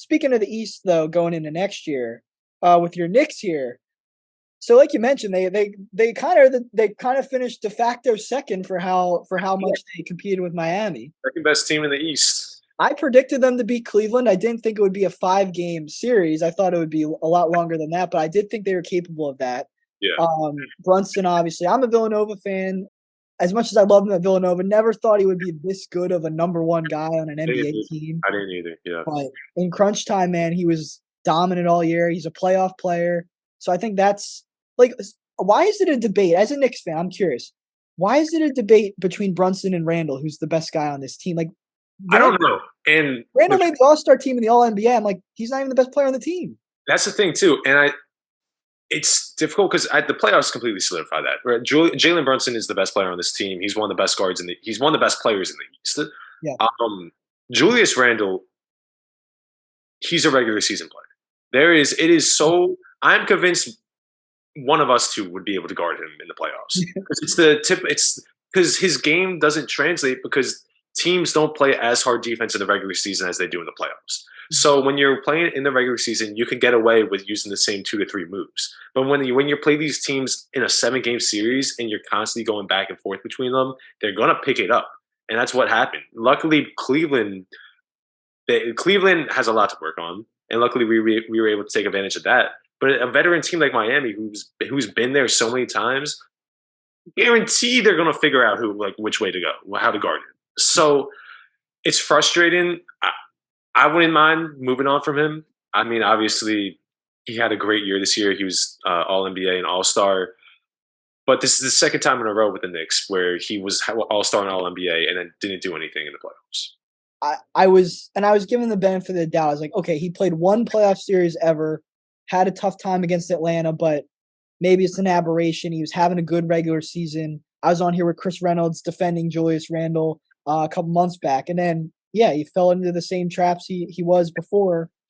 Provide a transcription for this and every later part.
speaking of the East, though, going into next year, with your Knicks here, so like you mentioned, they kind of finished de facto second for how Yeah, much they competed with Miami. second best team in the East. I predicted them to beat Cleveland. I didn't think it would be a 5-game series. I thought it would be a lot longer than that, but I did think they were capable of that. Yeah, Brunson, obviously, I'm a Villanova fan. As much as I love him at Villanova, never thought he would be this good of a number one guy on an I didn't NBA either. team. I didn't either. Yeah. But in crunch time, man, he was dominant all year. He's a playoff player. So I think that's like, why is it a debate? As a Knicks fan, I'm curious. Why is it a debate between Brunson and Randall, who's the best guy on this team? Like, I Randall, don't know. And Randall made the All Star team in the All NBA. I'm like, he's not even the best player on the team. that's the thing too. And it's difficult because the playoffs completely solidify that. Right? Jalen Brunson is the best player on this team. He's one of the best guards he's one of the best players in the East. Yeah. Julius Randle, he's a regular season player. It is so, I'm convinced one of us two would be able to guard him in the playoffs. Because it's because his game doesn't translate because teams don't play as hard defense in the regular season as they do in the playoffs. So when you're playing in the regular season, you can get away with using the same 2 to 3 moves. But when you play these teams in a 7-game series and you're constantly going back and forth between them, they're gonna pick it up, and that's what happened. Luckily, Cleveland has a lot to work on, and luckily we were able to take advantage of that. But a veteran team like Miami, who's been there so many times, guarantee they're gonna figure out which way to go, how to guard it. So it's frustrating. I wouldn't mind moving on from him. I mean, obviously, he had a great year this year. He was All NBA and All Star. But this is the second time in a row with the Knicks where he was All Star and All NBA and then didn't do anything in the playoffs. I was given the benefit of the doubt. I was like, okay, he played one playoff series ever, had a tough time against Atlanta, but maybe it's an aberration. He was having a good regular season. I was on here with Chris Reynolds defending Julius Randle a couple months back, and then yeah, he fell into the same traps he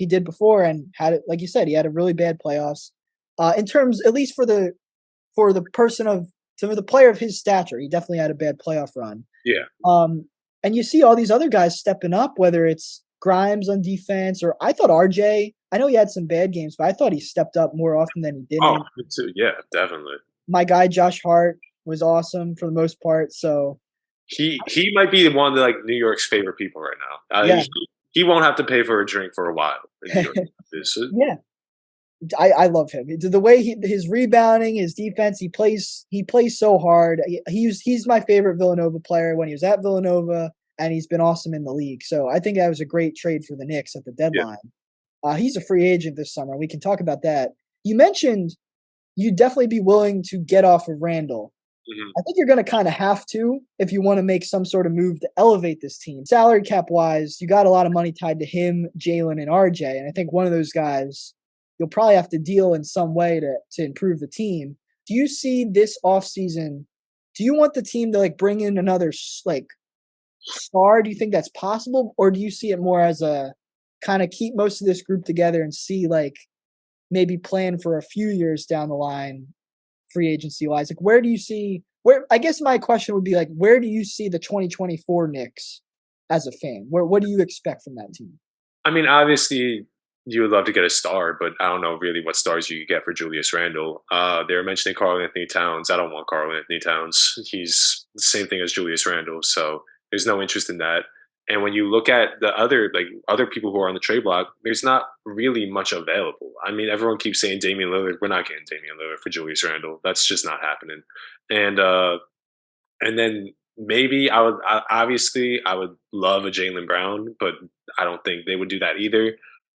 did before, and had it like you said, he had a really bad playoffs. In terms, at least for the player of his stature, he definitely had a bad playoff run. Yeah. And you see all these other guys stepping up, whether it's Grimes on defense or I thought RJ. I know he had some bad games, but I thought he stepped up more often than he didn't. Oh, me too. Yeah, definitely. My guy Josh Hart was awesome for the most part. So he might be one of New York's favorite people right now. yeah, He won't have to pay for a drink for a while in New York. yeah. I love him. The way his rebounding, his defense, he plays so hard. He's my favorite Villanova player when he was at Villanova, and he's been awesome in the league. So I think that was a great trade for the Knicks at the deadline. Yeah. He's a free agent this summer. We can talk about that. You mentioned you'd definitely be willing to get off of Randall. Mm-hmm. I think you're going to kind of have to if you want to make some sort of move to elevate this team. Salary cap wise, you got a lot of money tied to him, Jalen, and RJ, and I think one of those guys you'll probably have to deal in some way to improve the team. Do you see this offseason, do you want the team to bring in another star? Do you think that's possible? Or do you see it more as a kind of keep most of this group together and see maybe plan for a few years down the line free agency wise? Where do you see I guess my question would be where do you see the 2024 Knicks as a fan? What do you expect from that team? I mean, obviously you would love to get a star, but I don't know really what stars you could get for Julius Randle. They were mentioning Karl-Anthony Towns. I don't want Karl-Anthony Towns. He's the same thing as Julius Randle, so there's no interest in that. And when you look at the other people who are on the trade block, there's not really much available. I mean, everyone keeps saying Damian Lillard. We're not getting Damian Lillard for Julius Randle. That's just not happening. And then maybe I would love a Jaylen Brown, but I don't think they would do that either.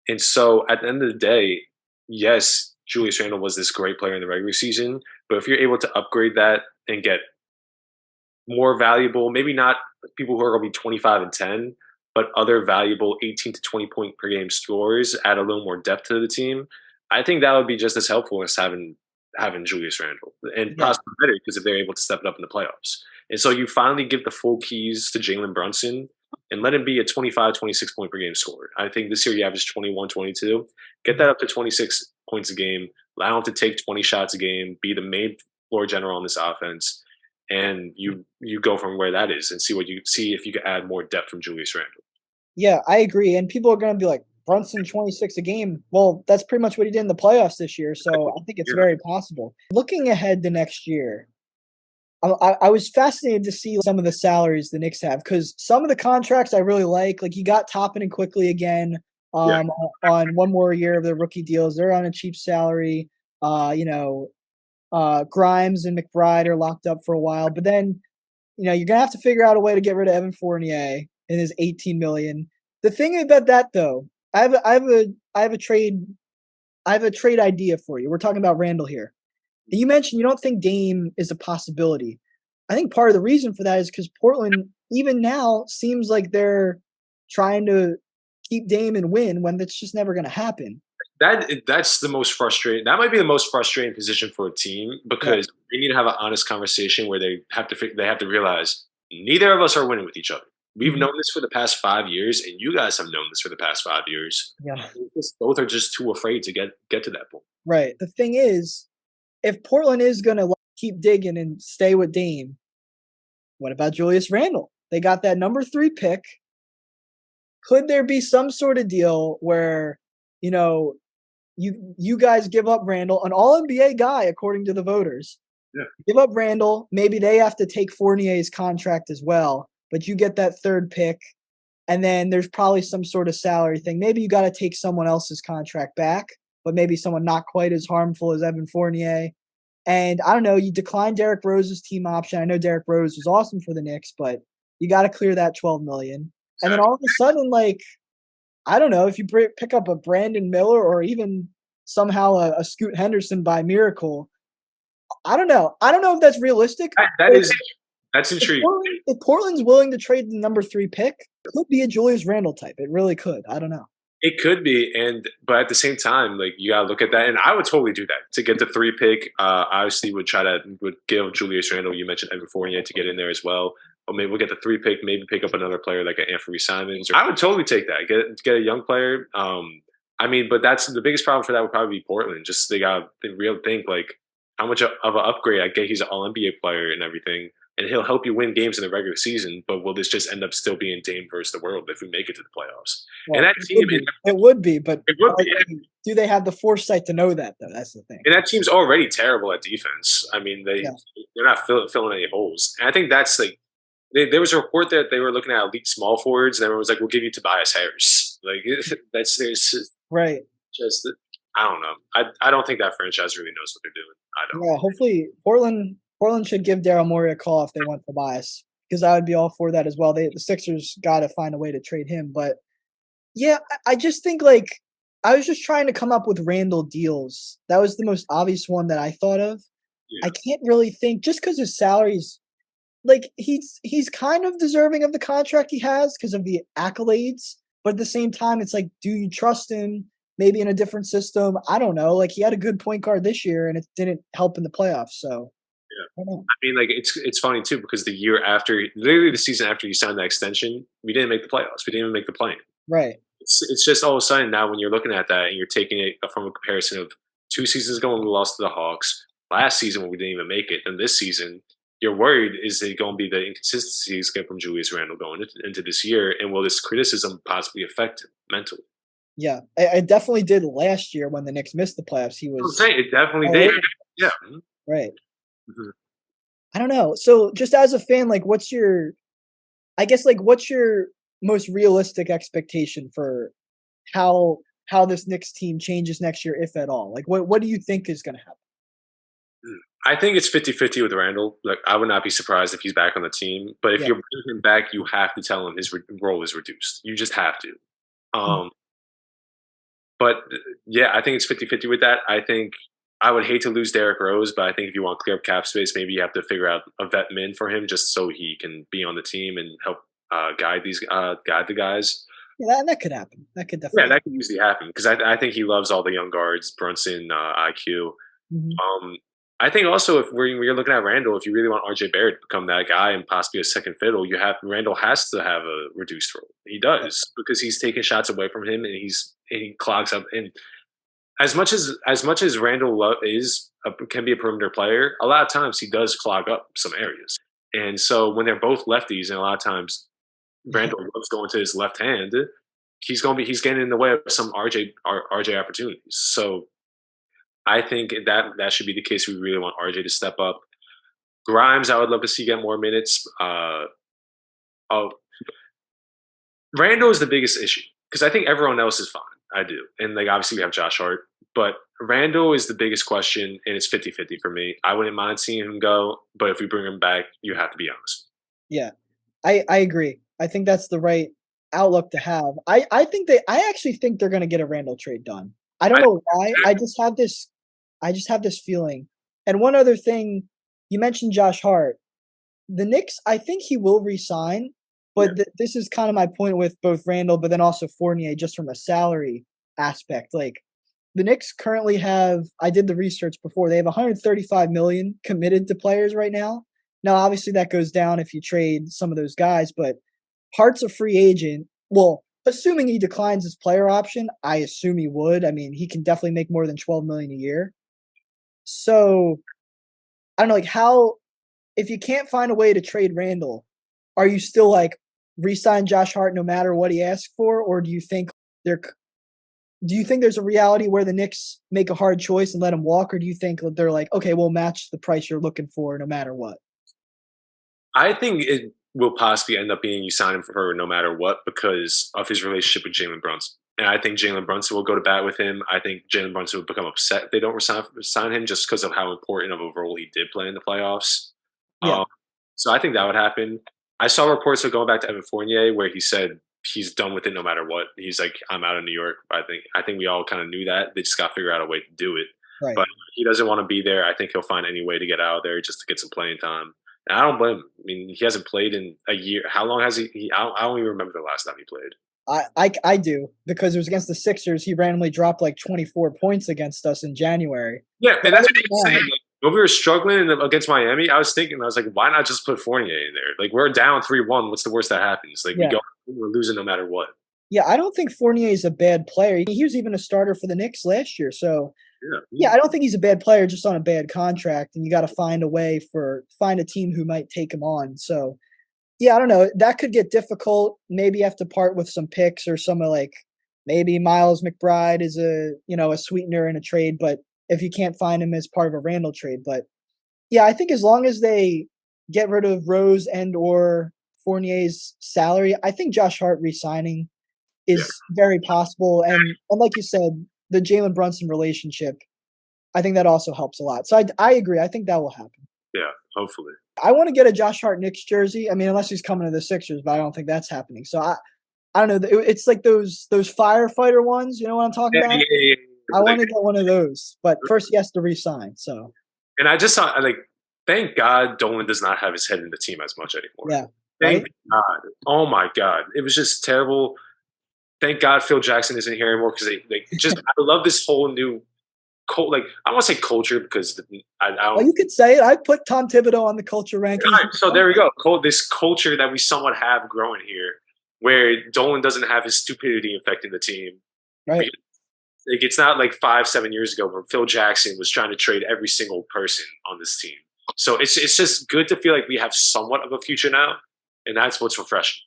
And so at the end of the day, yes, Julius Randle was this great player in the regular season, but if you're able to upgrade that and get more valuable, maybe not people who are going to be 25 and 10, but other valuable 18 to 20 point per game scorers, add a little more depth to the team, I think that would be just as helpful as having Julius Randle and possibly better because if they're able to step it up in the playoffs. And so you finally give the full keys to Jalen Brunson and let him be a 25, 26 point per game scorer. I think this year he averaged 21, 22. Get that up to 26 points a game. Allow him to take 20 shots a game, be the main floor general on this offense. And you go from where that is and see if you can add more depth from Julius Randle. Yeah, I agree. And people are going to be like, Brunson 26 a game. Well, that's pretty much what he did in the playoffs this year. So I think it's very possible. Looking ahead to next year, I was fascinated to see some of the salaries the Knicks have because some of the contracts I really like. Like you got Toppin and Quickly again Yeah, on one more year of their rookie deals. They're on a cheap salary. You know, Grimes and McBride are locked up for a while, but then you're gonna have to figure out a way to get rid of Evan Fournier and his 18 million. The thing about that though, I have a trade idea for you. We're talking about Randall here. And you mentioned you don't think Dame is a possibility. I think part of the reason for that is because Portland, even now, seems like they're trying to keep Dame and win when that's just never going to happen. that's the most frustrating. That might be the most frustrating position for a team Yeah. because they need to have an honest conversation where they have to realize neither of us are winning with each other. We've Mhm. known this for the past 5 years, and you guys have known this for the past 5 years. Yeah. Both are just too afraid to get to that point. Right. The thing is, if Portland is going to keep digging and stay with Dame, what about Julius Randle? They got that number 3 pick. Could there be some sort of deal where, you know, you guys give up Randle, an all NBA guy according to the voters. Yeah. Give up Randle, maybe they have to take Fournier's contract as well, but you get that 3rd pick and then there's probably some sort of salary thing. Maybe you got to take someone else's contract back, but maybe someone not quite as harmful as Evan Fournier. And I don't know, you decline Derrick Rose's team option. I know Derrick Rose was awesome for the Knicks, but you got to clear that 12 million. And then all of a sudden, like, I don't know if you pick up a Brandon Miller or even somehow a Scoot Henderson by miracle. I don't know. I don't know if that's realistic. That is that's If, intriguing. If Portland's willing to trade the number 3 pick, it could be a Julius Randle type. It really could. I don't know. It could be, but at the same time, like you gotta look at that, and I would totally do that to get the 3 pick. Obviously, would give Julius Randle. You mentioned Evan Fournier to get in there as well. Or maybe we'll get the 3 pick. Maybe pick up another player like an Anthony Simons. I would totally take that. Get a young player. I mean, but that's the biggest problem for that would probably be Portland. Just they got to real think like how much of an upgrade. I get he's an All NBA player and everything, and he'll help you win games in the regular season. But will this just end up still being Dame versus the world if we make it to the playoffs? Well, And that team, it would be, but it would be. Yeah. Do they have the foresight to know that though? That's the thing. And that team's already terrible at defense. I mean, Yeah. they're not filling any holes. And I think that's like there was a report that they were looking at elite small forwards, and everyone was like, "We'll give you Tobias Harris." Like that's there's Right. just I don't know. I don't think that franchise really knows what they're doing. I don't. Yeah. Hopefully, Portland should give Daryl Morey a call if they want Tobias, because I would be all for that as well. The Sixers got to find a way to trade him, but yeah, I just think like I was just trying to come up with Randall deals. That was the most obvious one that I thought of. Yeah. I can't really think just because his salary's like he's kind of deserving of the contract he has because of the accolades, but at the same time, it's like, do you trust him? Maybe in a different system. I don't know. Like he had a good point guard this year, and it didn't help in the playoffs. So Yeah. I don't know. I mean, like it's funny too because the year after, literally the season after you signed that extension, we didn't make the playoffs. We didn't even make the play-in. Right. It's just all of a sudden now when you're looking at that and you're taking it from a comparison of 2 seasons ago when we lost to the Hawks, last season when we didn't even make it, and this season, you're worried is it going to be the inconsistencies get from Julius Randle going into this year, and will this criticism possibly affect him mentally? Yeah, I definitely did last year when the Knicks missed the playoffs. He I'm was saying it definitely all did. over. Yeah. Right. Mhm. I don't know. So just as a fan, like I guess like what's your most realistic expectation for how this Knicks team changes next year, if at all? Like what do you think is gonna happen? I think it's 50-50 with Randall. Like, I would not be surprised if he's back on the team. But if Yeah. you're bringing him back, you have to tell him his role is reduced. You just have to. Mm. Um, but yeah, I think it's 50-50 with that. I think I would hate to lose Derrick Rose, but I think if you want to clear up cap space, maybe you have to figure out a vet min for him just so he can be on the team and help guide the guys. Yeah, that could happen. That could Yeah, definitely that could usually happen because I think he loves all the young guards, Brunson, IQ. Mhm. I think also if we're looking at Randall, if you really want RJ Barrett to become that guy and possibly a second fiddle, Randall has to have a reduced role. He does because he's taking shots away from him and he clogs up. And as much as Randall can be a perimeter player, a lot of times he does clog up some areas. And so when they're both lefties, and a lot of times Randall loves going to his left hand, he's getting in the way of some RJ opportunities. So I think that should be the case. We really want RJ to step up. Grimes, I would love to see get more minutes. Oh, Randall is the biggest issue because I think everyone else is fine. I do, and like obviously we have Josh Hart, but Randall is the biggest question, and it's 50-50 for me. I wouldn't mind seeing him go, but if we bring him back, you have to be honest. Yeah. I agree. I think that's the right outlook to have. I actually think they're gonna get a Randall trade done. I don't I, know why. I just have this feeling. And one other thing, you mentioned Josh Hart. The Knicks, I think he will resign, yeah, but this is kind of my point with both Randall, but then also Fournier, just from a salary aspect. Like the Knicks currently have, I did the research before, they have 135 million committed to players right now. Now, obviously, that goes down if you trade some of those guys, but Hart's a free agent. Well, assuming he declines his player option, I assume he would. I mean, he can definitely make more than 12 million a year. So I don't know, like how if you can't find a way to trade Randall, are you still like re-sign Josh Hart no matter what he asks for, or there do you think there's a reality where the Knicks make a hard choice and let him walk, or do you think that they're like, okay, we'll match the price you're looking for no matter what? I think it will possibly end up being you sign him for her no matter what because of his relationship with Jalen Brunson. And I think Jalen Brunson will go to bat with him. I think Jalen Brunson will become upset if they don't resign him just because of how important of a role he did play in the playoffs. Yeah, Um, so I think that would happen. I saw reports of going back to Evan Fournier where he said he's done with it no matter what. He's like, I'm out of New York. I think we all kind of knew that. They just got to figure out a way to do it. right. But he doesn't want to be there. I think he'll find any way to get out of there just to get some playing time. And I don't blame him. I mean, he hasn't played in a year. How long has he I don't even remember the last time he played. I do because it was against the Sixers. He randomly dropped like 24 points against us in January. Yeah, But and that's other what than I'm saying. that, Like, when we were struggling against Miami, I was like, why not just put Fournier in there? Like, we're down 3-1. What's the worst that happens? Like, yeah, we're losing no matter what. yeah, I don't think Fournier is a bad player. He was even a starter for the Knicks last year. So Yeah. yeah, I don't think he's a bad player, just on a bad contract. And you got to find a team who might take him on. So yeah, I don't know. That could get difficult. Maybe you have to part with some picks or some like maybe Miles McBride is a sweetener in a trade, but if you can't find him as part of a Randall trade. But yeah, I think as long as they get rid of Rose and or Fournier's salary, I think Josh Hart resigning Yeah. is very possible. And like you said, the Jalen Brunson relationship, I think that also helps a lot. So I agree. I think that will happen. Yeah. Hopefully. I want to get a Josh Hart Knicks jersey. I mean, unless he's coming to the Sixers, but I don't think that's happening. So I don't know. It's like those firefighter ones. You know what I'm talking Yeah. about? Yeah. Yeah. I Like, want to get one of those, but first he has to resign. So and I just saw, like, thank God Dolan does not have his head in the team as much anymore. yeah, Thank right. God. Oh, my God. It was just terrible. Thank God Phil Jackson isn't here anymore because I love this whole new like I don't want to say culture because I Well, don't. you could say it. I put Tom Thibodeau on the culture rankings. Right, so there we go. This culture that we somewhat have growing here, where Dolan doesn't have his stupidity affecting the team. Right. Like it's not like 5-7 years ago when Phil Jackson was trying to trade every single person on this team. So it's just good to feel like we have somewhat of a future now, and that's what's refreshing.